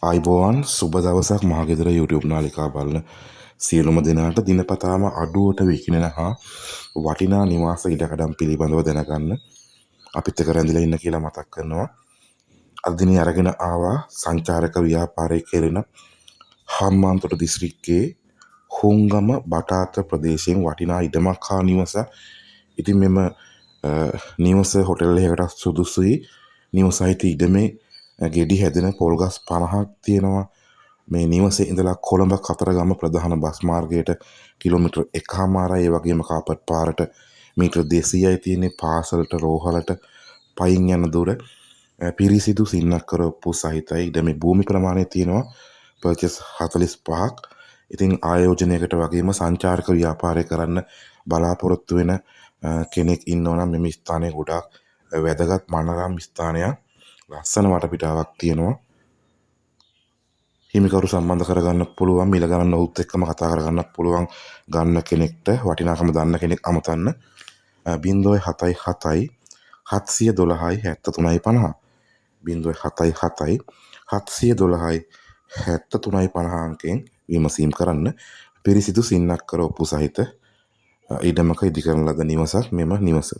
අයිබෝවන් සුබ දවසක් මහගෙදර YouTube නාලිකා බලන සියලුම දෙනාට දිනපතාම අඩුවට විකිණෙන හා වටිනා නිවාස ඉඩකඩම් පිළිබඳව දැනගන්න අපිත් එක්ක රැඳිලා ඉන්න කියලා මතක් කරනවා. අද දිනේ අරගෙන ආවා සංචාරක ව්‍යාපාරය කෙරෙන හම්මාන්තොට දිස්ත්‍රික්කයේ හුංගම බටාත ප්‍රදේශයෙන් වටිනා ඉඩමක් හා නිවසක්. ඉතින් මෙම නිවස හොටෙල් එකකට සුදුසුයි. නිවසයිත ඉඩමේ ගෙඩි හැදෙන පොල්ගස් 50ක් තියෙනවා. මේ නිවසේ ඉඳලා කොළඹ කතරගම ප්‍රධාන බස් මාර්ගයට කිලෝමීටර් 1මාරයි. ඒ වගේම කාපට් පාරට මීටර් 200යි තියෙන්නේ. පාසලට රෝහලට පයින් යන දුර පිරිසිදු සින්නක් කරපු සහිතයි. ඉඩමේ භූමි ප්‍රමාණය තියෙනවා පර්චස් 45ක්. ඉතින් ආයෝජනයකට වගේම සංචාරක ව්‍යාපාරය කරන්න බලාපොරොත්තු වෙන කෙනෙක් ඉන්නවා නම් මෙම ස්ථානය ගොඩාක් වැදගත් මනරම් ස්ථානයක්. ලස්සන වටපිටාවක් තියෙනවා. හිමිකරු සම්බන්ධ කරගන්න පුළුවන්, මිල ගණන් ඔහුත් එක්කම කතා කරගන්නත් පුළුවන්. ගන්න කෙනෙක්ට වටිනාකම දන්න කෙනෙක් අමතන්න 077 712යි 7350 077 712යි 7350 අංකයෙන් විමසීම් කරන්න. පිරිසිදු සින්නක් කර ඔප්පු සහිත ඉඩමක ඉදිකරන ලද නිවසක් මෙම නිවස.